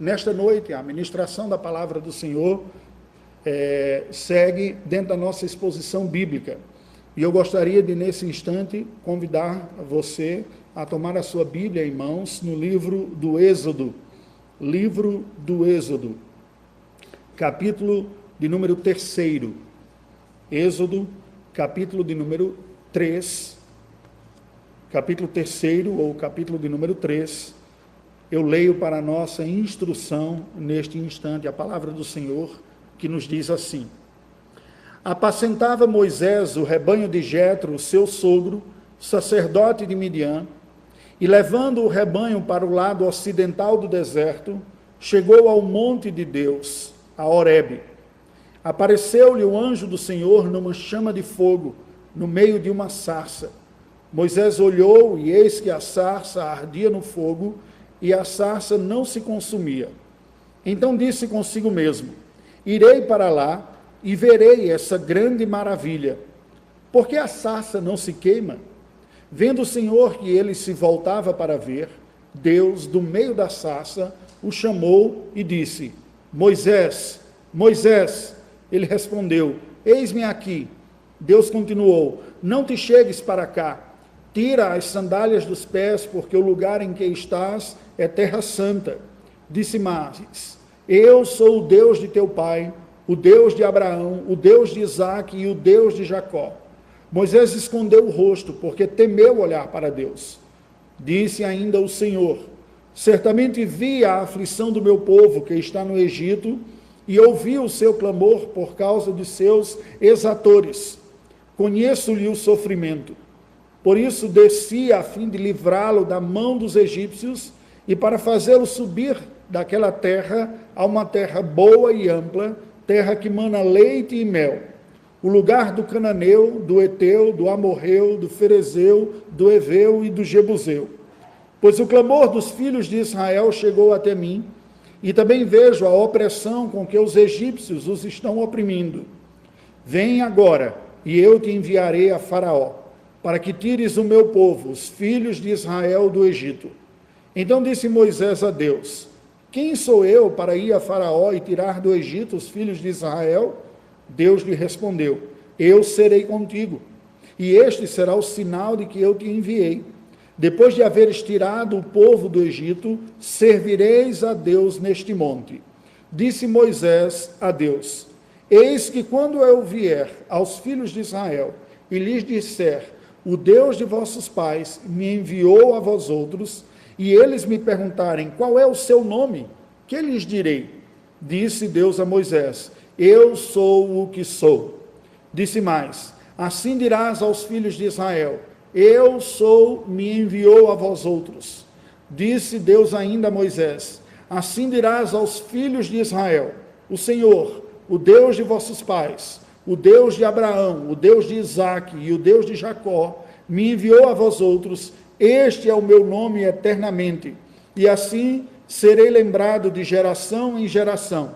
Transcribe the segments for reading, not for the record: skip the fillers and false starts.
nesta noite, a ministração da palavra do Senhor segue dentro da nossa exposição bíblica. E eu gostaria de, nesse instante, convidar você a tomar a sua Bíblia em mãos no livro do Êxodo, capítulo de número 3. Êxodo, capítulo de número 3, capítulo 3 ou capítulo de número 3, eu leio para a nossa instrução neste instante a palavra do Senhor, que nos diz assim: apacentava Moisés o rebanho de Jetro, seu sogro, sacerdote de Midian, e levando o rebanho para o lado ocidental do deserto, chegou ao monte de Deus, a Horebe. Apareceu-lhe o anjo do Senhor numa chama de fogo, no meio de uma sarça. Moisés olhou, e eis que a sarça ardia no fogo, e a sarça não se consumia. Então disse consigo mesmo: irei para lá, e verei essa grande maravilha. Porque a sarça não se queima? Vendo o Senhor que ele se voltava para ver, Deus, do meio da sarça, o chamou e disse: Moisés, Moisés. Ele respondeu: eis-me aqui. Deus continuou: não te chegues para cá. Tira as sandálias dos pés, porque o lugar em que estás é terra santa. Disse mais: eu sou o Deus de teu pai, o Deus de Abraão, o Deus de Isaque e o Deus de Jacó. Moisés escondeu o rosto, porque temeu olhar para Deus. Disse ainda o Senhor: certamente vi a aflição do meu povo que está no Egito, e ouvi o seu clamor por causa de seus exatores. Conheço-lhe o sofrimento. Por isso desci a fim de livrá-lo da mão dos egípcios e para fazê-lo subir daquela terra a uma terra boa e ampla, terra que mana leite e mel, o lugar do cananeu, do eteu, do amorreu, do ferezeu, do eveu e do jebuseu. Pois o clamor dos filhos de Israel chegou até mim, e também vejo a opressão com que os egípcios os estão oprimindo. Vem agora, e eu te enviarei a Faraó, para que tires o meu povo, os filhos de Israel, do Egito. Então disse Moisés a Deus: quem sou eu para ir a Faraó e tirar do Egito os filhos de Israel? Deus lhe respondeu: eu serei contigo, e este será o sinal de que eu te enviei. Depois de haveres tirado o povo do Egito, servireis a Deus neste monte. Disse Moisés a Deus: eis que quando eu vier aos filhos de Israel e lhes disser: o Deus de vossos pais me enviou a vós outros, e eles me perguntarem: qual é o seu nome? Que lhes direi? Disse Deus a Moisés: eu sou o que sou. Disse mais: assim dirás aos filhos de Israel: eu sou, me enviou a vós outros. Disse Deus ainda a Moisés: assim dirás aos filhos de Israel: o Senhor, o Deus de vossos pais, o Deus de Abraão, o Deus de Isaque e o Deus de Jacó, me enviou a vós outros. Este é o meu nome eternamente, e assim serei lembrado de geração em geração.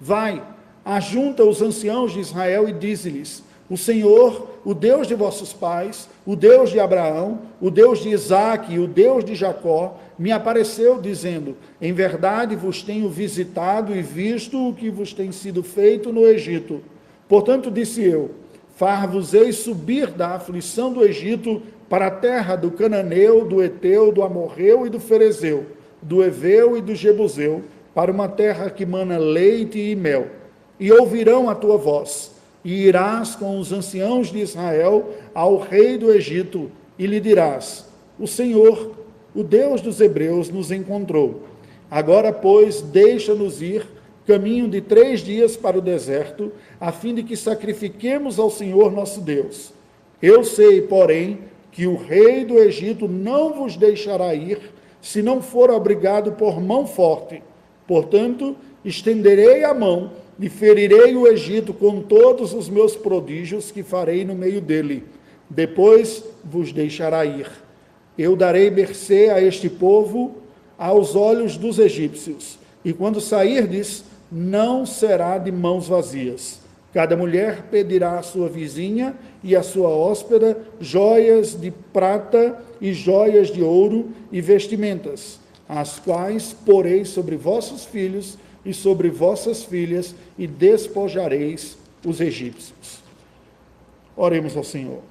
Vai, ajunta os anciãos de Israel e dize-lhes: o Senhor, o Deus de vossos pais, o Deus de Abraão, o Deus de Isaque e o Deus de Jacó, me apareceu dizendo: em verdade vos tenho visitado e visto o que vos tem sido feito no Egito. Portanto, disse eu: far-vos-ei subir da aflição do Egito para a terra do cananeu, do eteu, do amorreu e do ferezeu, do eveu e do jebuseu, para uma terra que mana leite e mel. E ouvirão a tua voz, e irás com os anciãos de Israel ao rei do Egito, e lhe dirás: o Senhor, o Deus dos hebreus, nos encontrou. Agora, pois, deixa-nos ir, caminho de 3 dias para o deserto, a fim de que sacrifiquemos ao Senhor nosso Deus. Eu sei, porém, que o rei do Egito não vos deixará ir, se não for obrigado por mão forte. Portanto, estenderei a mão e ferirei o Egito com todos os meus prodígios que farei no meio dele. Depois vos deixará ir. Eu darei mercê a este povo aos olhos dos egípcios, e quando sairdes, não será de mãos vazias. Cada mulher pedirá à sua vizinha e à sua hóspeda joias de prata e joias de ouro e vestimentas. as quais porei sobre vossos filhos e sobre vossas filhas, e despojareis os egípcios. Oremos ao Senhor.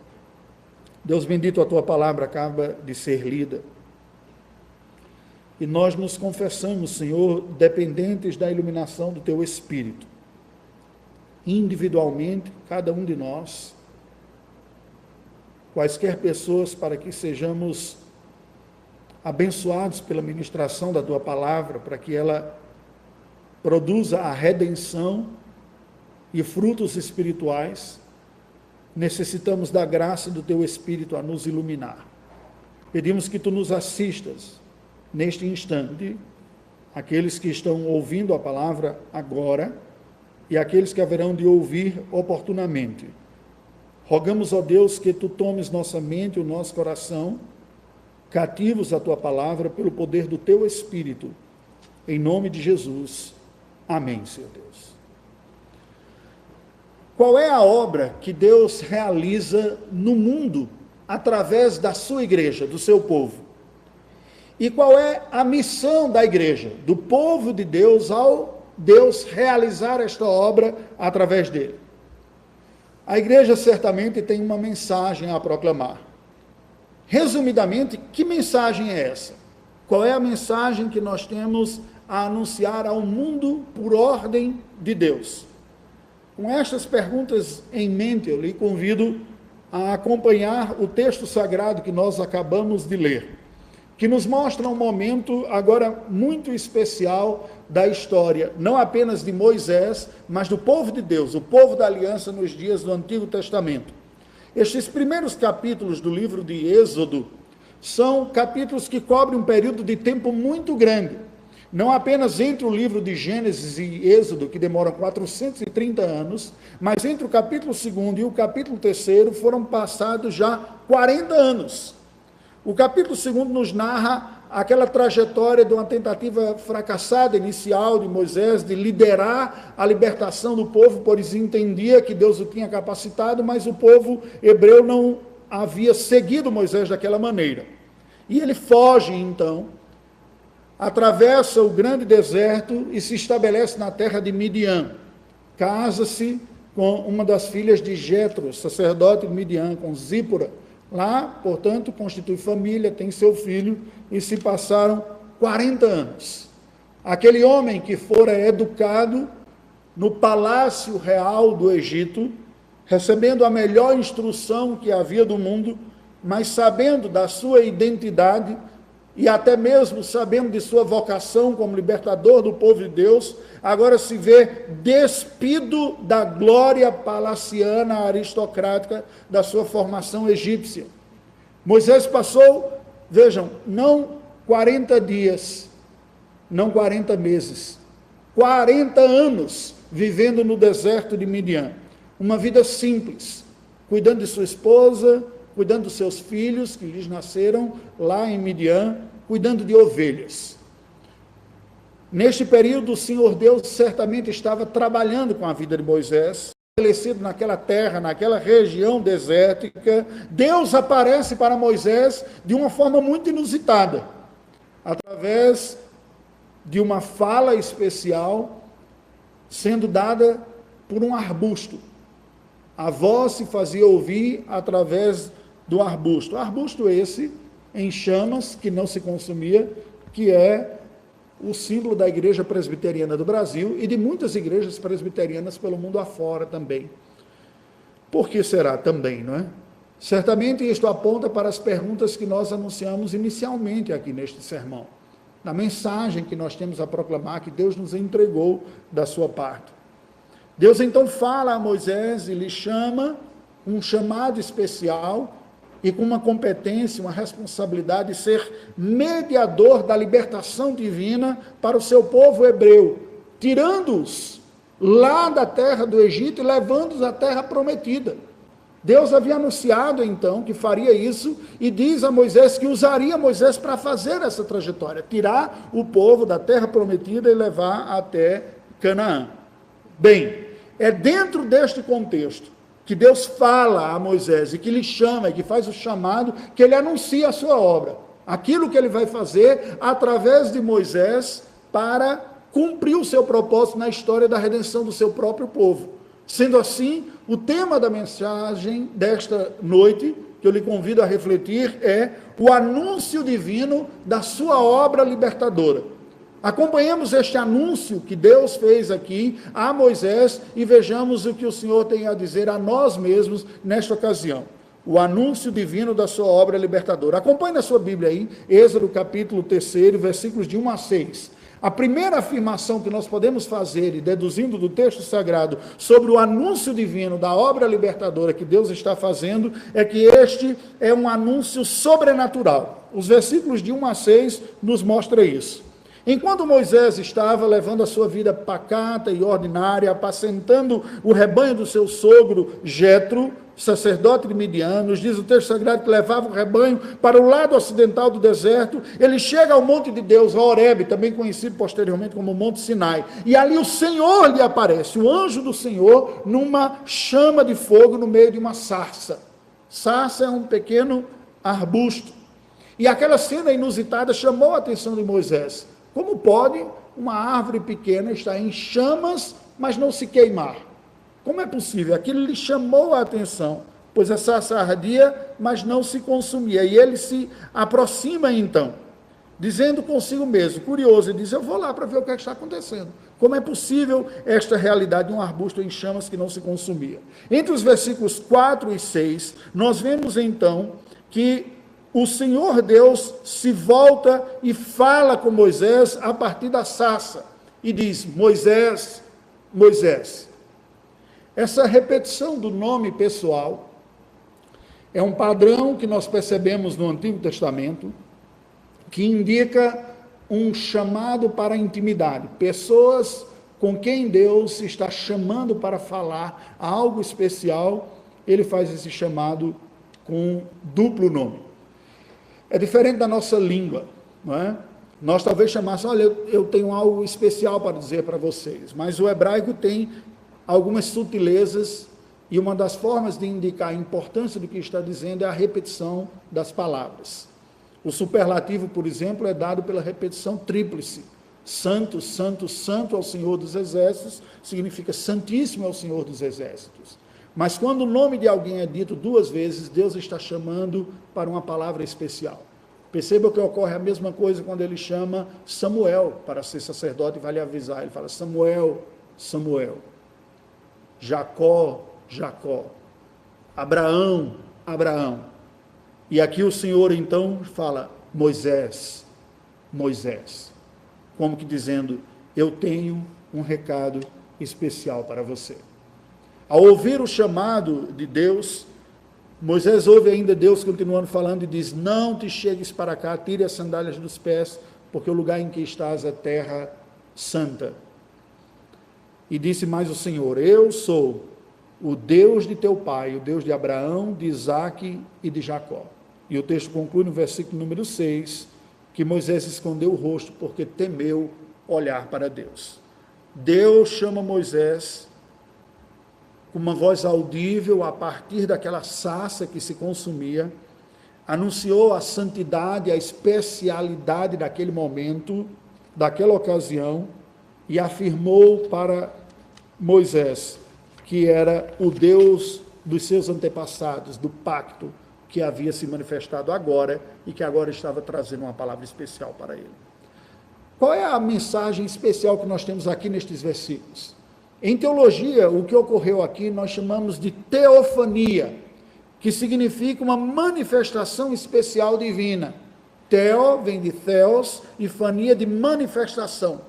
Deus bendito, a tua palavra acaba de ser lida. E nós nos confessamos, Senhor, dependentes da iluminação do teu Espírito. Individualmente, cada um de nós, quaisquer pessoas, para que sejamos abençoados pela ministração da tua palavra, para que ela produza a redenção e frutos espirituais, necessitamos da graça do teu Espírito a nos iluminar. Pedimos que tu nos assistas neste instante, aqueles que estão ouvindo a palavra agora e aqueles que haverão de ouvir oportunamente. Rogamos, ó Deus, que tu tomes nossa mente e o nosso coração cativos à tua palavra pelo poder do teu Espírito. Em nome de Jesus. Amém, Senhor Deus. Qual é a obra que Deus realiza no mundo através da sua igreja, do seu povo? E qual é a missão da igreja, do povo de Deus, ao Deus realizar esta obra através dele? A igreja certamente tem uma mensagem a proclamar. Resumidamente, que mensagem é essa? Qual é a mensagem que nós temos a anunciar ao mundo por ordem de Deus? Com estas perguntas em mente, eu lhe convido a acompanhar o texto sagrado que nós acabamos de ler, que nos mostra um momento agora muito especial da história, não apenas de Moisés, mas do povo de Deus, o povo da aliança nos dias do Antigo Testamento. Estes primeiros capítulos do livro de Êxodo são capítulos que cobrem um período de tempo muito grande, não apenas entre o livro de Gênesis e Êxodo, que demoram 430 anos, mas entre o capítulo 2º e o capítulo 3º foram passados já 40 anos. O capítulo 2º nos narra aquela trajetória de uma tentativa fracassada inicial de Moisés de liderar a libertação do povo, pois entendia que Deus o tinha capacitado, mas o povo hebreu não havia seguido Moisés daquela maneira. E ele foge, então, atravessa o grande deserto e se estabelece na terra de Midian. Casa-se com uma das filhas de Jetro, sacerdote de Midian, com Zípora. Lá, portanto, constitui família, tem seu filho, e se passaram 40 anos. Aquele homem que fora educado no palácio real do Egito, recebendo a melhor instrução que havia do mundo, mas sabendo da sua identidade e até mesmo sabendo de sua vocação como libertador do povo de Deus, agora se vê despido da glória palaciana aristocrática da sua formação egípcia. Moisés passou, vejam, não 40 dias, não 40 meses, 40 anos vivendo no deserto de Midian. Uma vida simples, cuidando de sua esposa, cuidando dos seus filhos que lhes nasceram lá em Midian, cuidando de ovelhas. Neste período, o Senhor Deus certamente estava trabalhando com a vida de Moisés, estabelecido naquela terra, naquela região desértica. Deus aparece para Moisés de uma forma muito inusitada, através de uma fala especial, sendo dada por um arbusto. A voz se fazia ouvir através do arbusto. Arbusto esse, em chamas, que não se consumia, que é o símbolo da Igreja Presbiteriana do Brasil e de muitas igrejas presbiterianas pelo mundo afora também. Por que será também, não é? Certamente isto aponta para as perguntas que nós anunciamos inicialmente aqui neste sermão, na mensagem que nós temos a proclamar, que Deus nos entregou da sua parte. Deus então fala a Moisés e lhe chama, um chamado especial, e com uma competência, uma responsabilidade de ser mediador da libertação divina para o seu povo hebreu, tirando-os lá da terra do Egito e levando-os à terra prometida. Deus havia anunciado então que faria isso e diz a Moisés que usaria Moisés para fazer essa trajetória, tirar o povo da terra prometida e levar até Canaã. Bem, é dentro deste contexto que Deus fala a Moisés e que lhe chama, e que faz o chamado, que ele anuncia a sua obra. aquilo que ele vai fazer através de Moisés para cumprir o seu propósito na história da redenção do seu próprio povo. Sendo assim, o tema da mensagem desta noite, que eu lhe convido a refletir, é o anúncio divino da sua obra libertadora. Acompanhemos este anúncio que Deus fez aqui a Moisés e vejamos o que o Senhor tem a dizer a nós mesmos nesta ocasião. O anúncio divino da sua obra libertadora. Acompanhe na sua Bíblia aí, Êxodo capítulo 3, versículos de 1 a 6. A primeira afirmação que nós podemos fazer, e deduzindo do texto sagrado, sobre o anúncio divino da obra libertadora que Deus está fazendo, é que este é um anúncio sobrenatural. Os versículos de 1 a 6 nos mostram isso. Enquanto Moisés estava levando a sua vida pacata e ordinária, apacentando o rebanho do seu sogro Jetro, sacerdote de Midian, nos diz o texto sagrado que levava o rebanho para o lado ocidental do deserto, ele chega ao monte de Deus, a Horebe, também conhecido posteriormente como Monte Sinai, e ali o Senhor lhe aparece, o anjo do Senhor, numa chama de fogo no meio de uma sarça. Sarça é um pequeno arbusto, e aquela cena inusitada chamou a atenção de Moisés. Como pode uma árvore pequena estar em chamas, mas não se queimar? Como é possível? Aquilo lhe chamou a atenção, pois a sarça ardia, mas não se consumia. E ele se aproxima então, dizendo consigo mesmo, curioso, e diz, eu vou lá para ver o que está acontecendo. Como é possível esta realidade de um arbusto em chamas que não se consumia? Entre os versículos 4 e 6, nós vemos então que o Senhor Deus se volta e fala com Moisés a partir da sarça e diz, Moisés, Moisés. Essa repetição do nome pessoal é um padrão que nós percebemos no Antigo Testamento, que indica um chamado para a intimidade. Pessoas com quem Deus está chamando para falar algo especial, ele faz esse chamado com duplo nome. É diferente da nossa língua, não é? Nós talvez chamássemos, olha, eu tenho algo especial para dizer para vocês, mas o hebraico tem algumas sutilezas e uma das formas de indicar a importância do que está dizendo é a repetição das palavras. O superlativo, por exemplo, é dado pela repetição tríplice. Santo, santo, santo ao Senhor dos Exércitos, significa santíssimo ao Senhor dos Exércitos. Mas quando o nome de alguém é dito duas vezes, Deus está chamando para uma palavra especial. Perceba que ocorre a mesma coisa quando ele chama Samuel para ser sacerdote e vai lhe avisar. Ele fala, Samuel, Samuel. Jacó, Jacó. Abraão, Abraão. E aqui o Senhor então fala, Moisés, Moisés. Como que dizendo, eu tenho um recado especial para você. Ao ouvir o chamado de Deus, Moisés ouve ainda Deus continuando falando e diz, não te chegues para cá, tire as sandálias dos pés, porque o lugar em que estás é terra santa. E disse mais o Senhor, eu sou o Deus de teu pai, o Deus de Abraão, de Isaque e de Jacó. E o texto conclui no versículo número 6, que Moisés escondeu o rosto porque temeu olhar para Deus. Deus chama Moisés com uma voz audível a partir daquela sarça que se consumia, anunciou a santidade, a especialidade daquele momento, daquela ocasião, e afirmou para Moisés que era o Deus dos seus antepassados, do pacto que havia se manifestado agora e que agora estava trazendo uma palavra especial para ele. Qual é a mensagem especial que nós temos aqui nestes versículos? Em teologia, o que ocorreu aqui nós chamamos de teofania, que significa uma manifestação especial divina. Teo vem de theos e fania de manifestação.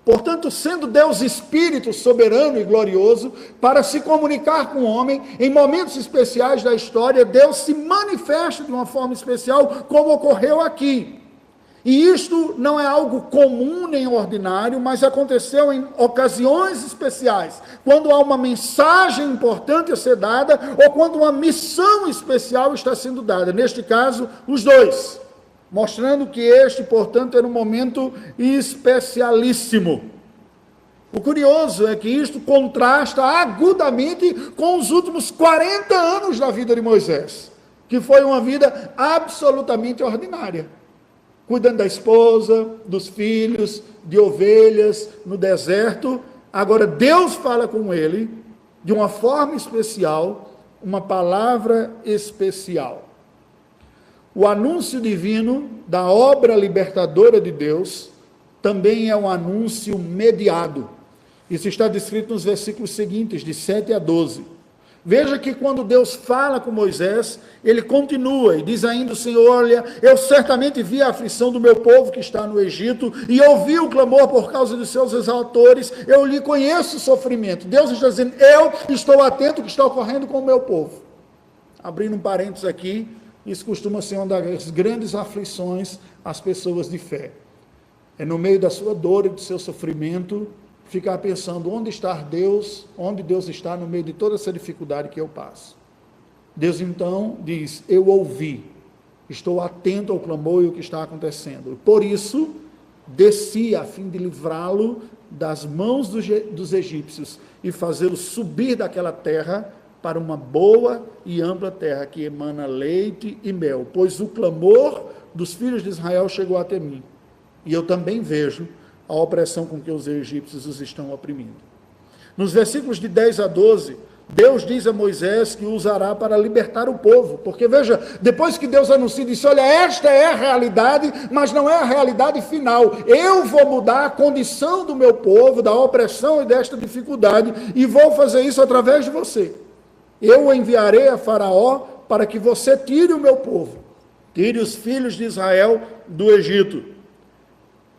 Portanto, sendo Deus Espírito soberano e glorioso, para se comunicar com o homem, em momentos especiais da história, Deus se manifesta de uma forma especial, como ocorreu aqui. E isto não é algo comum nem ordinário, mas aconteceu em ocasiões especiais, quando há uma mensagem importante a ser dada, ou quando uma missão especial está sendo dada. Neste caso, os dois, mostrando que este, portanto, era um momento especialíssimo. O curioso é que isto contrasta agudamente com os últimos 40 anos da vida de Moisés, que foi uma vida absolutamente ordinária. cuidando da esposa, dos filhos, de ovelhas no deserto. Agora Deus fala com ele de uma forma especial, uma palavra especial. O anúncio divino da obra libertadora de Deus também é um anúncio mediado. Isso está descrito nos versículos seguintes, de 7 a 12. Veja que quando Deus fala com Moisés, ele continua e diz ainda o Senhor: olha, eu certamente vi a aflição do meu povo que está no Egito, e ouvi o clamor por causa dos seus exaltores, eu lhe conheço o sofrimento. Deus está dizendo: eu estou atento ao que está ocorrendo com o meu povo. Abrindo um parênteses aqui, isso costuma ser uma das grandes aflições às pessoas de fé. É no meio da sua dor e do seu sofrimento, ficar pensando onde está Deus, onde Deus está no meio de toda essa dificuldade que eu passo. Deus então diz: eu ouvi, estou atento ao clamor e o que está acontecendo. Por isso, desci a fim de livrá-lo das mãos dos egípcios e fazê-lo subir daquela terra para uma boa e ampla terra que emana leite e mel, pois o clamor dos filhos de Israel chegou até mim, e eu também vejo a opressão com que os egípcios os estão oprimindo. Nos versículos de 10 a 12, Deus diz a Moisés que o usará para libertar o povo, porque veja, depois que Deus anuncia, disse: olha, esta é a realidade, mas não é a realidade final, eu vou mudar a condição do meu povo, da opressão e desta dificuldade, e vou fazer isso através de você. Eu o enviarei a Faraó para que você tire o meu povo, tire os filhos de Israel do Egito.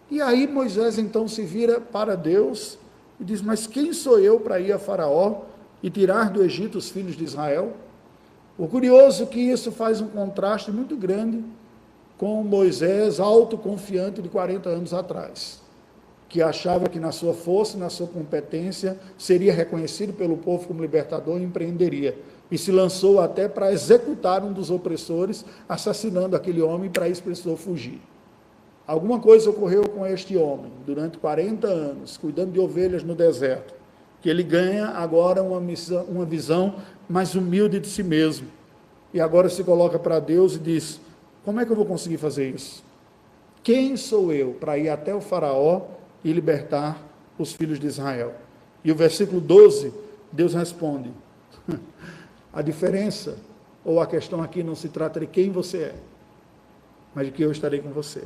E aí Moisés então se vira para Deus e diz: mas quem sou eu para ir a Faraó e tirar do Egito os filhos de Israel? O curioso é que isso faz um contraste muito grande com Moisés autoconfiante de 40 anos atrás, que achava que na sua força, na sua competência, seria reconhecido pelo povo como libertador e empreenderia. E se lançou até para executar um dos opressores, assassinando aquele homem, e para isso precisou fugir. Alguma coisa ocorreu com este homem, durante 40 anos, cuidando de ovelhas no deserto, que ele ganha agora uma visão mais humilde de si mesmo. E agora se coloca para Deus e diz: como é que eu vou conseguir fazer isso? Quem sou eu para ir até o Faraó e libertar os filhos de Israel? E o versículo 12, Deus responde: a diferença, ou a questão aqui não se trata de quem você é, mas de que eu estarei com você.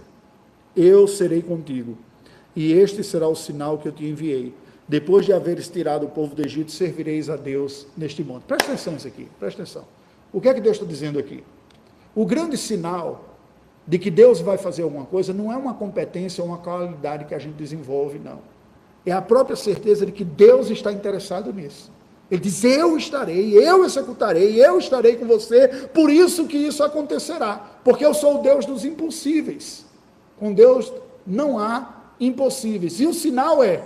Eu serei contigo, e este será o sinal que eu te enviei. Depois de haveres tirado o povo do Egito, servireis a Deus neste monte. Presta atenção nisso aqui, presta atenção. O que é que Deus está dizendo aqui? O grande sinal de que Deus vai fazer alguma coisa não é uma competência ou uma qualidade que a gente desenvolve, não. É a própria certeza de que Deus está interessado nisso. Ele diz: eu estarei, eu executarei, eu estarei com você, por isso que isso acontecerá, porque eu sou o Deus dos impossíveis. Com Deus não há impossíveis. E o sinal é: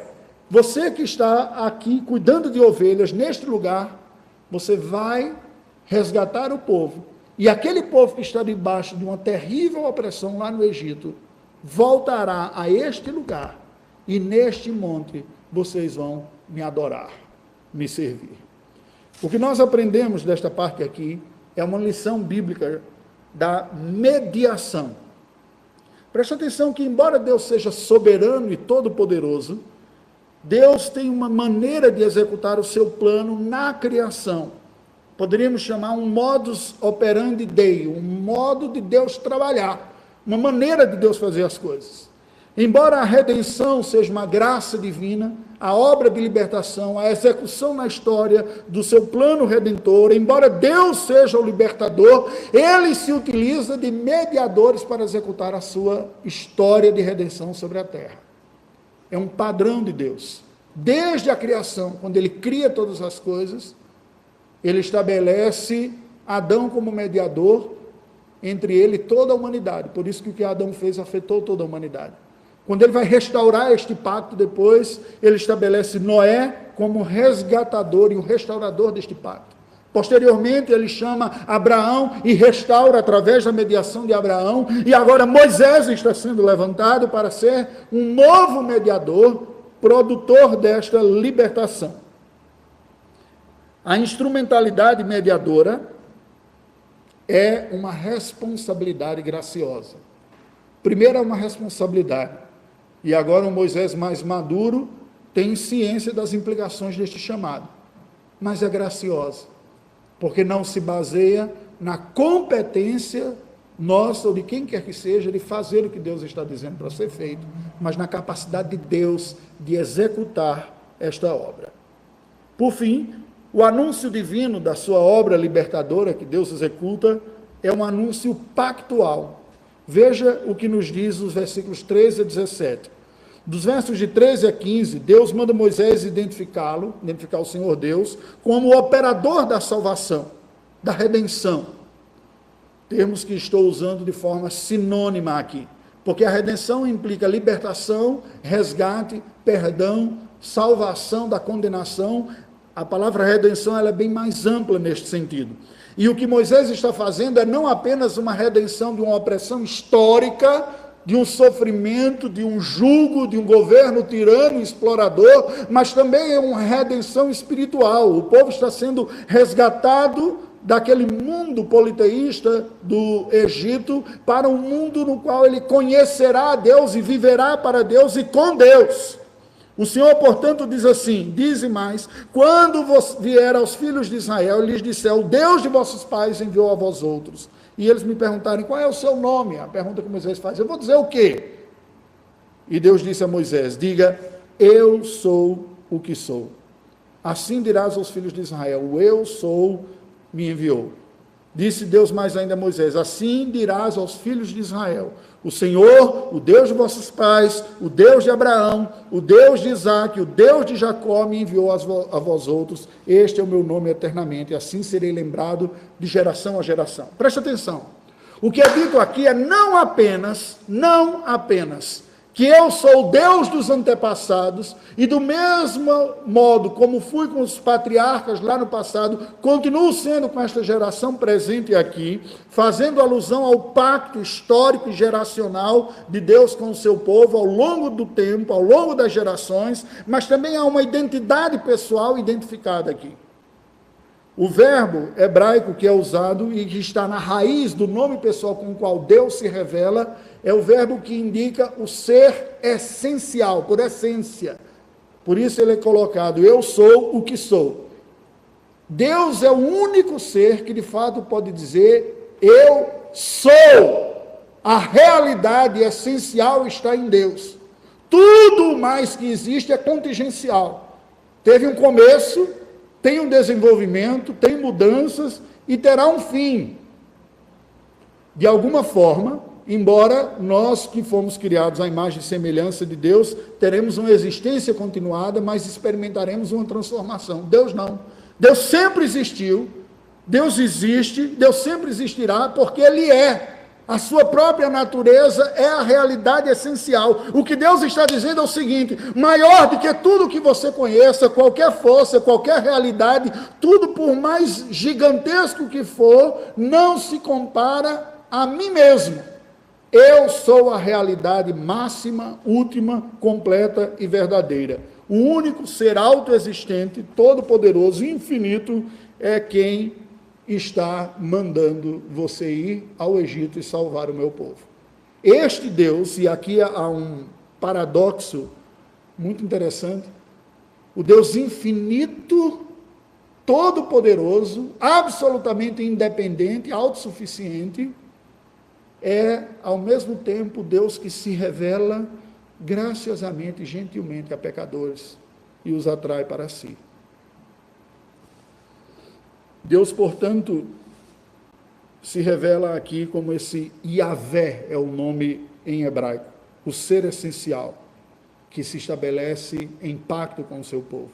você que está aqui cuidando de ovelhas neste lugar, você vai resgatar o povo. E aquele povo que está debaixo de uma terrível opressão lá no Egito, voltará a este lugar, e neste monte vocês vão me adorar, me servir. O que nós aprendemos desta parte aqui é uma lição bíblica da mediação. Preste atenção que, embora Deus seja soberano e todo-poderoso, Deus tem uma maneira de executar o seu plano na criação. Poderíamos chamar um modus operandi Dei, um modo de Deus trabalhar, uma maneira de Deus fazer as coisas. Embora a redenção seja uma graça divina, a obra de libertação, a execução na história do seu plano redentor, embora Deus seja o libertador, ele se utiliza de mediadores para executar a sua história de redenção sobre a terra. É um padrão de Deus. Desde a criação, quando ele cria todas as coisas, ele estabelece Adão como mediador entre ele e toda a humanidade. Por isso que o que Adão fez afetou toda a humanidade. Quando ele vai restaurar este pacto depois, ele estabelece Noé como resgatador e o restaurador deste pacto. Posteriormente, ele chama Abraão e restaura através da mediação de Abraão. E agora Moisés está sendo levantado para ser um novo mediador, produtor desta libertação. A instrumentalidade mediadora é uma responsabilidade graciosa. Primeiro é uma responsabilidade. E agora o Moisés mais maduro tem ciência das implicações deste chamado. Mas é graciosa, porque não se baseia na competência nossa ou de quem quer que seja de fazer o que Deus está dizendo para ser feito, mas na capacidade de Deus de executar esta obra. Por fim, o anúncio divino da sua obra libertadora que Deus executa é um anúncio pactual. Veja o que nos diz os versículos 13 a 17. Dos versos de 13 a 15, Deus manda Moisés identificar o Senhor Deus, como o operador da salvação, da redenção. Termos que estou usando de forma sinônima aqui, porque a redenção implica libertação, resgate, perdão, salvação da condenação. A palavra redenção ela é bem mais ampla neste sentido. E o que Moisés está fazendo é não apenas uma redenção de uma opressão histórica, de um sofrimento, de um jugo, de um governo tirano, explorador, mas também é uma redenção espiritual. O povo está sendo resgatado daquele mundo politeísta do Egito para um mundo no qual ele conhecerá a Deus e viverá para Deus e com Deus. O Senhor, portanto, diz assim, dize mais, quando vier aos filhos de Israel, lhes disser, o Deus de vossos pais enviou a vós outros, e eles me perguntarem, qual é o seu nome? A pergunta que Moisés faz, eu vou dizer o quê? E Deus disse a Moisés, diga, eu sou o que sou. Assim dirás aos filhos de Israel, o eu sou me enviou. Disse Deus mais ainda a Moisés, assim dirás aos filhos de Israel, o Senhor, o Deus de vossos pais, o Deus de Abraão, o Deus de Isaque, o Deus de Jacó me enviou a vós outros, este é o meu nome eternamente, e assim serei lembrado de geração a geração. Preste atenção, o que é dito aqui é não apenas, que eu sou o Deus dos antepassados, e do mesmo modo como fui com os patriarcas lá no passado, continuo sendo com esta geração presente aqui, fazendo alusão ao pacto histórico e geracional de Deus com o seu povo ao longo do tempo, ao longo das gerações, mas também há uma identidade pessoal identificada aqui. O verbo hebraico que é usado e que está na raiz do nome pessoal com o qual Deus se revela, é o verbo que indica o ser essencial, por essência. Por isso ele é colocado, eu sou o que sou. Deus é o único ser que de fato pode dizer, eu sou. A realidade essencial está em Deus. Tudo mais que existe é contingencial. Teve um começo, tem um desenvolvimento, tem mudanças e terá um fim. De alguma forma, embora nós que fomos criados à imagem e semelhança de Deus, teremos uma existência continuada, mas experimentaremos uma transformação. Deus não. Deus sempre existiu, Deus existe, Deus sempre existirá, porque Ele é. A sua própria natureza é a realidade essencial. O que Deus está dizendo é o seguinte, maior do que tudo que você conheça, qualquer força, qualquer realidade, tudo por mais gigantesco que for, não se compara a mim mesmo. Eu sou a realidade máxima, última, completa e verdadeira. O único ser autoexistente, todo-poderoso, infinito, é quem está mandando você ir ao Egito e salvar o meu povo. Este Deus, e aqui há um paradoxo muito interessante, o Deus infinito, todo-poderoso, absolutamente independente, autossuficiente, é, ao mesmo tempo, Deus que se revela graciosamente e gentilmente a pecadores e os atrai para si. Deus, portanto, se revela aqui como esse Yahvé, é o nome em hebraico, o ser essencial, que se estabelece em pacto com o seu povo.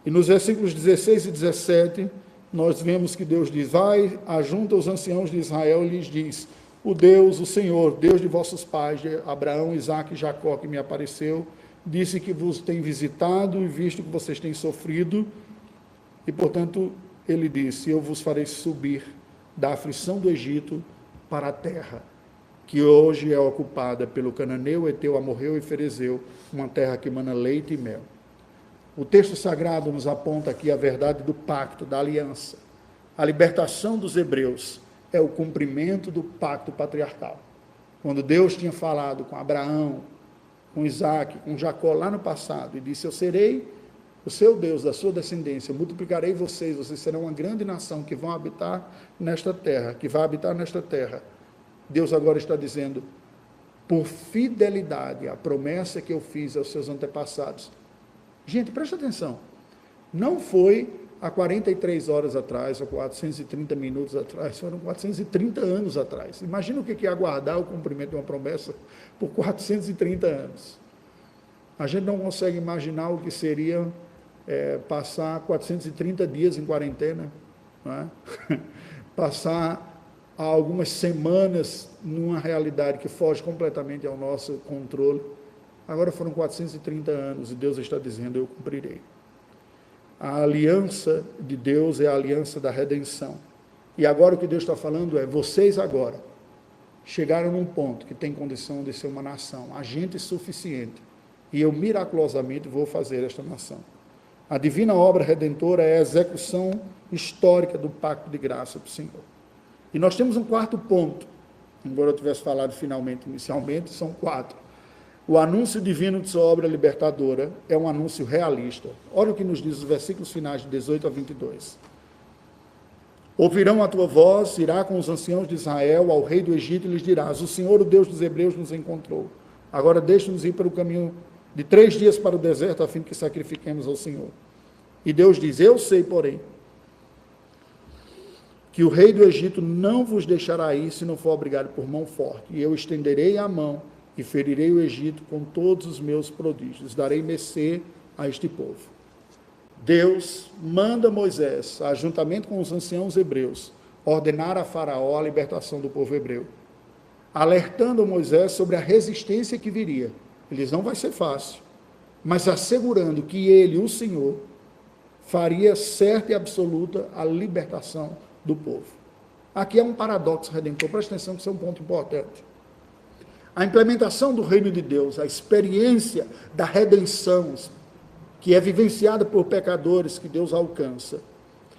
E nos versículos 16 e 17, nós vemos que Deus diz, vai, ajunta os anciãos de Israel e lhes diz, o Deus, o Senhor, Deus de vossos pais, de Abraão, Isaque e Jacó, que me apareceu, disse que vos tem visitado e visto que vocês têm sofrido, e, portanto, ele disse, eu vos farei subir da aflição do Egito para a terra, que hoje é ocupada pelo cananeu, eteu, amorreu e ferezeu, uma terra que mana leite e mel. O texto sagrado nos aponta aqui a verdade do pacto, da aliança. A libertação dos hebreus é o cumprimento do pacto patriarcal. Quando Deus tinha falado com Abraão, com Isaac, com Jacó lá no passado, e disse: eu serei o seu Deus, da sua descendência, eu multiplicarei vocês, vocês serão uma grande nação que vão habitar nesta terra, que vai habitar nesta terra. Deus agora está dizendo: por fidelidade à promessa que eu fiz aos seus antepassados. Gente, presta atenção, não foi há 43 horas atrás, ou 430 minutos atrás, foram 430 anos atrás. Imagina o que é aguardar o cumprimento de uma promessa por 430 anos. A gente não consegue imaginar o que seria passar 430 dias em quarentena, não é? Passar algumas semanas numa realidade que foge completamente ao nosso controle. Agora foram 430 anos e Deus está dizendo: eu cumprirei. A aliança de Deus é a aliança da redenção. E agora o que Deus está falando é: vocês agora chegaram num ponto que tem condição de ser uma nação, agente suficiente, e eu miraculosamente vou fazer esta nação. A divina obra redentora é a execução histórica do pacto de graça do Senhor. E nós temos um quarto ponto, embora eu tivesse falado finalmente, inicialmente, são 4. O anúncio divino de sua obra libertadora é um anúncio realista. Olha o que nos diz os versículos finais de 18 a 22. Ouvirão a tua voz, irá com os anciãos de Israel ao rei do Egito e lhes dirás: o Senhor, o Deus dos hebreus, nos encontrou. Agora deixa-nos ir pelo caminho de 3 dias para o deserto, a fim que sacrifiquemos ao Senhor. E Deus diz: eu sei, porém, que o rei do Egito não vos deixará ir se não for obrigado por mão forte. E eu estenderei a mão e ferirei o Egito com todos os meus prodígios. Darei mercê a este povo. Deus manda Moisés, juntamente com os anciãos hebreus, ordenar a Faraó a libertação do povo hebreu, alertando Moisés sobre a resistência que viria. Ele diz: não vai ser fácil, mas assegurando que ele, o Senhor, faria certa e absoluta a libertação do povo. Aqui é um paradoxo redentor, presta atenção que isso é um ponto importante. A implementação do reino de Deus, a experiência da redenção, que é vivenciada por pecadores que Deus alcança,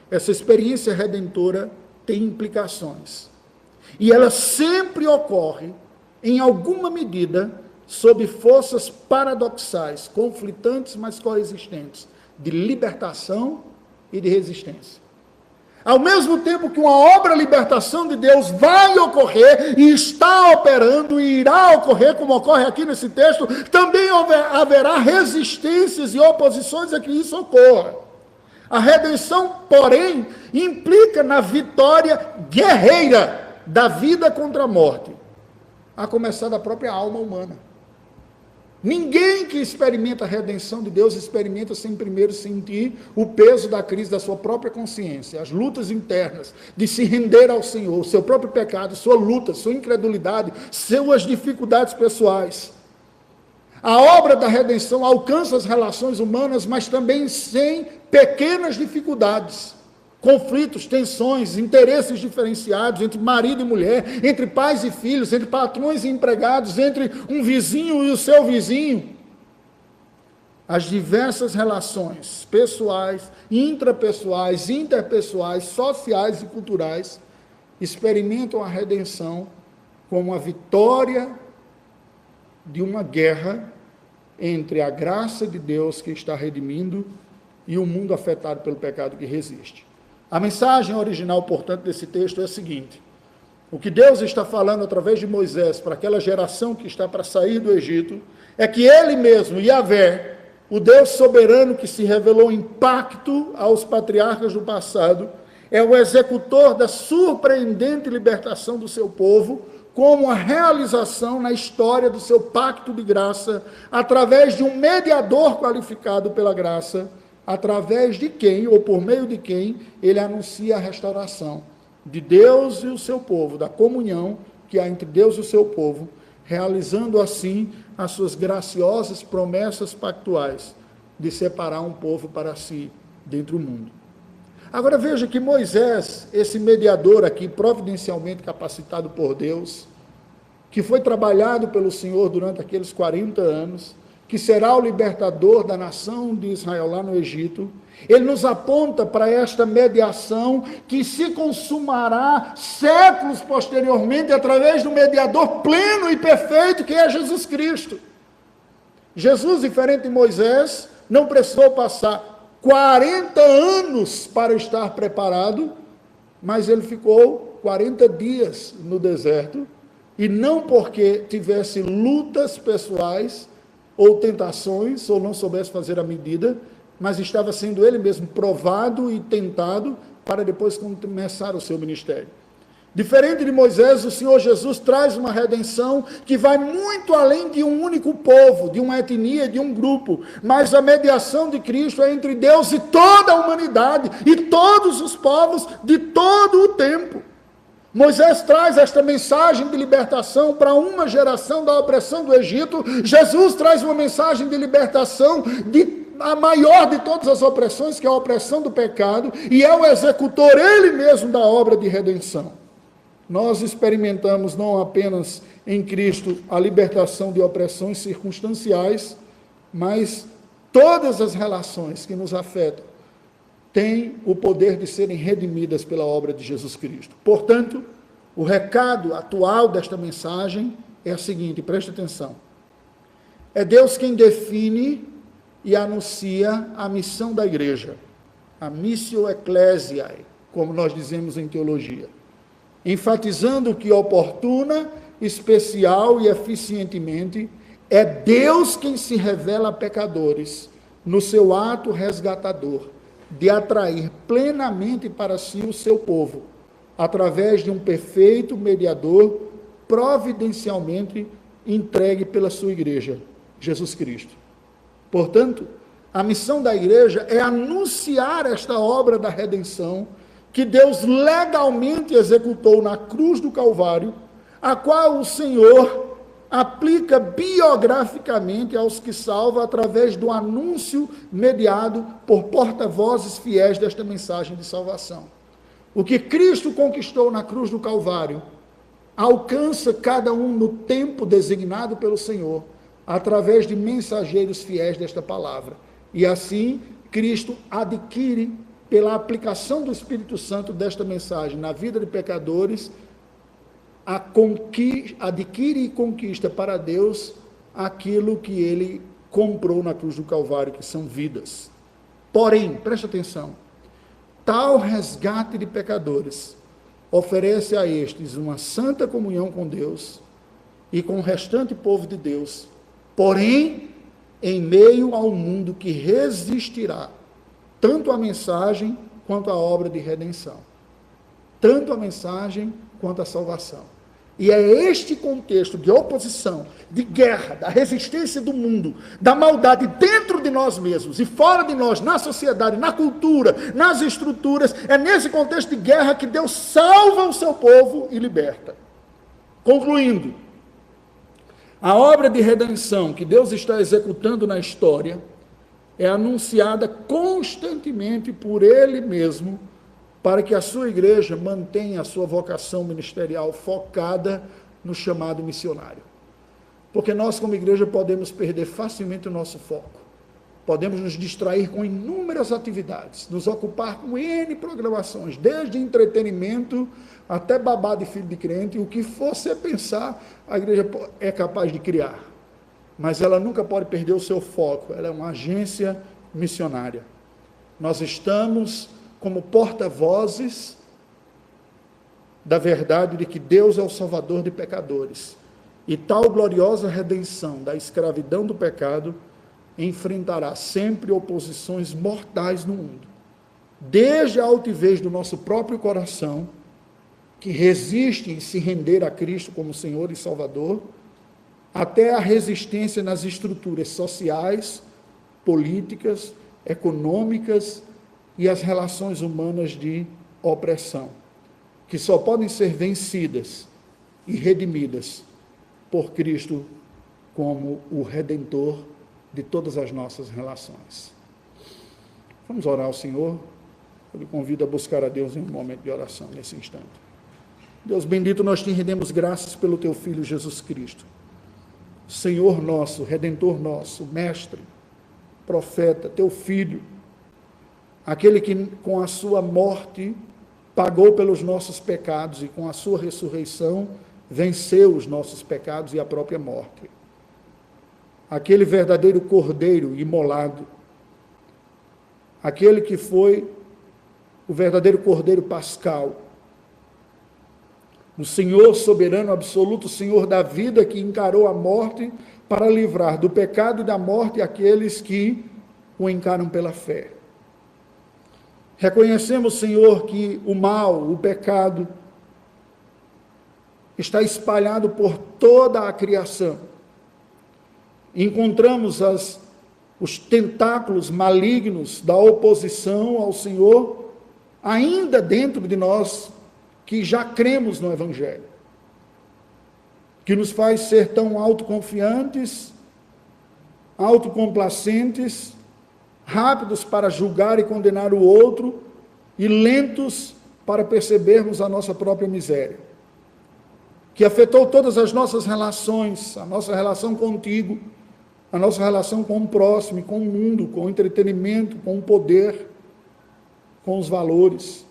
essa experiência redentora tem implicações. E ela sempre ocorre, em alguma medida, sob forças paradoxais, conflitantes, mas coexistentes, de libertação e de resistência. Ao mesmo tempo que uma obra de libertação de Deus vai ocorrer, e está operando, e irá ocorrer, como ocorre aqui nesse texto, também haverá resistências e oposições a que isso ocorra. A redenção, porém, implica na vitória guerreira da vida contra a morte, a começar da própria alma humana. Ninguém que experimenta a redenção de Deus experimenta sem primeiro sentir o peso da crise da sua própria consciência, as lutas internas de se render ao Senhor, o seu próprio pecado, sua luta, sua incredulidade, suas dificuldades pessoais. A obra da redenção alcança as relações humanas, mas também sem pequenas dificuldades, conflitos, tensões, interesses diferenciados entre marido e mulher, entre pais e filhos, entre patrões e empregados, entre um vizinho e o seu vizinho. As diversas relações pessoais, intrapessoais, interpessoais, sociais e culturais experimentam a redenção como a vitória de uma guerra entre a graça de Deus que está redimindo e o mundo afetado pelo pecado que resiste. A mensagem original, portanto, desse texto é a seguinte: o que Deus está falando através de Moisés para aquela geração que está para sair do Egito, é que Ele mesmo, Yahvé, o Deus soberano que se revelou em pacto aos patriarcas do passado, é o executor da surpreendente libertação do seu povo, como a realização na história do seu pacto de graça, através de um mediador qualificado pela graça, através de quem, ou por meio de quem, ele anuncia a restauração de Deus e o seu povo, da comunhão que há entre Deus e o seu povo, realizando assim as suas graciosas promessas pactuais de separar um povo para si dentro do mundo. Agora veja que Moisés, esse mediador aqui, providencialmente capacitado por Deus, que foi trabalhado pelo Senhor durante aqueles 40 anos, que será o libertador da nação de Israel lá no Egito, ele nos aponta para esta mediação que se consumará séculos posteriormente através do mediador pleno e perfeito que é Jesus Cristo. Jesus, diferente de Moisés, não precisou passar 40 anos para estar preparado, mas ele ficou 40 dias no deserto, e não porque tivesse lutas pessoais, ou tentações, ou não soubesse fazer a medida, mas estava sendo ele mesmo provado e tentado para depois começar o seu ministério. Diferente de Moisés, o Senhor Jesus traz uma redenção que vai muito além de um único povo, de uma etnia, de um grupo, mas a mediação de Cristo é entre Deus e toda a humanidade, e todos os povos de todo o tempo. Moisés traz esta mensagem de libertação para uma geração da opressão do Egito. Jesus traz uma mensagem de libertação a maior de todas as opressões, que é a opressão do pecado, e é o executor, ele mesmo, da obra de redenção. Nós experimentamos não apenas em Cristo a libertação de opressões circunstanciais, mas todas as relações que nos afetam têm o poder de serem redimidas pela obra de Jesus Cristo. Portanto, o recado atual desta mensagem é o seguinte, preste atenção. É Deus quem define e anuncia a missão da igreja, a missio ecclesiae, como nós dizemos em teologia, enfatizando que oportuna, especial e eficientemente é Deus quem se revela a pecadores no seu ato resgatador, de atrair plenamente para si o seu povo, através de um perfeito mediador, providencialmente entregue pela sua igreja, Jesus Cristo. Portanto, a missão da igreja é anunciar esta obra da redenção, que Deus legalmente executou na cruz do Calvário, a qual o Senhor aplica biograficamente aos que salva através do anúncio mediado por porta-vozes fiéis desta mensagem de salvação. O que Cristo conquistou na cruz do Calvário alcança cada um no tempo designado pelo Senhor, através de mensageiros fiéis desta palavra. E assim, Cristo adquire, pela aplicação do Espírito Santo desta mensagem na vida de pecadores, adquire e conquista para Deus aquilo que ele comprou na cruz do Calvário, que são vidas. Porém, preste atenção, tal resgate de pecadores oferece a estes uma santa comunhão com Deus e com o restante povo de Deus, porém, em meio ao mundo que resistirá tanto à mensagem quanto à obra de redenção, tanto a mensagem quanto a salvação. E é este contexto de oposição, de guerra, da resistência do mundo, da maldade dentro de nós mesmos e fora de nós, na sociedade, na cultura, nas estruturas, é nesse contexto de guerra que Deus salva o seu povo e liberta. Concluindo, a obra de redenção que Deus está executando na história é anunciada constantemente por Ele mesmo, para que a sua igreja mantenha a sua vocação ministerial focada no chamado missionário. Porque nós, como igreja, podemos perder facilmente o nosso foco. Podemos nos distrair com inúmeras atividades, nos ocupar com N programações, desde entretenimento até babá de filho de crente, o que você pensar, a igreja é capaz de criar. Mas ela nunca pode perder o seu foco, ela é uma agência missionária. Nós estamos como porta-vozes da verdade de que Deus é o Salvador de pecadores. E tal gloriosa redenção da escravidão do pecado enfrentará sempre oposições mortais no mundo. Desde a altivez do nosso próprio coração, que resiste em se render a Cristo como Senhor e Salvador, até a resistência nas estruturas sociais, políticas, econômicas e as relações humanas de opressão, que só podem ser vencidas e redimidas por Cristo como o Redentor de todas as nossas relações. Vamos orar ao Senhor. Eu lhe convido a buscar a Deus em um momento de oração, nesse instante. Deus bendito, nós te rendemos graças pelo teu Filho Jesus Cristo, Senhor nosso, Redentor nosso, Mestre, Profeta, Teu Filho, aquele que com a sua morte pagou pelos nossos pecados e com a sua ressurreição venceu os nossos pecados e a própria morte. Aquele verdadeiro Cordeiro imolado, aquele que foi o verdadeiro Cordeiro pascal, o Senhor soberano absoluto, Senhor da vida, que encarou a morte para livrar do pecado e da morte aqueles que o encaram pela fé. Reconhecemos, Senhor, que o mal, o pecado, está espalhado por toda a criação. Encontramos os tentáculos malignos da oposição ao Senhor, ainda dentro de nós, que já cremos no Evangelho, que nos faz ser tão autoconfiantes, autocomplacentes, rápidos para julgar e condenar o outro e lentos para percebermos a nossa própria miséria, que afetou todas as nossas relações, a nossa relação contigo, a nossa relação com o próximo, com o mundo, com o entretenimento, com o poder, com os valores.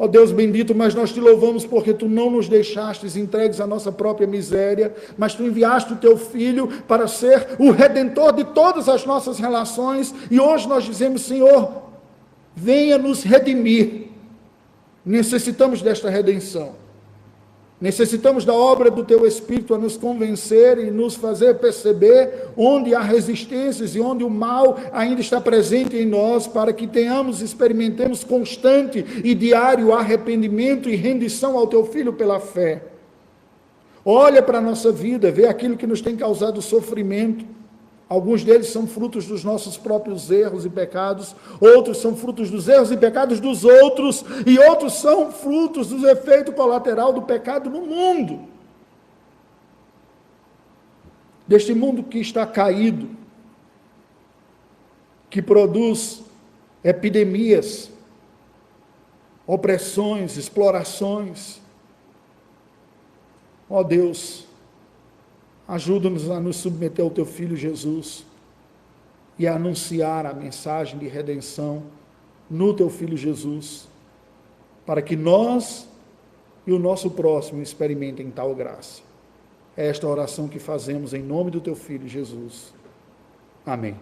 Ó Deus bendito, mas nós te louvamos porque tu não nos deixastes entregues à nossa própria miséria, mas tu enviaste o teu Filho para ser o Redentor de todas as nossas relações, e hoje nós dizemos, Senhor, venha nos redimir. Necessitamos desta redenção. Necessitamos da obra do Teu Espírito a nos convencer e nos fazer perceber onde há resistências e onde o mal ainda está presente em nós, para que experimentemos constante e diário arrependimento e rendição ao Teu Filho pela fé. Olha para a nossa vida, vê aquilo que nos tem causado sofrimento. Alguns deles são frutos dos nossos próprios erros e pecados, outros são frutos dos erros e pecados dos outros, e outros são frutos do efeito colateral do pecado no mundo. Deste mundo que está caído, que produz epidemias, opressões, explorações. Ó Deus, ajuda-nos a nos submeter ao Teu Filho Jesus e a anunciar a mensagem de redenção no Teu Filho Jesus, para que nós e o nosso próximo experimentem tal graça. É esta oração que fazemos em nome do Teu Filho Jesus. Amém.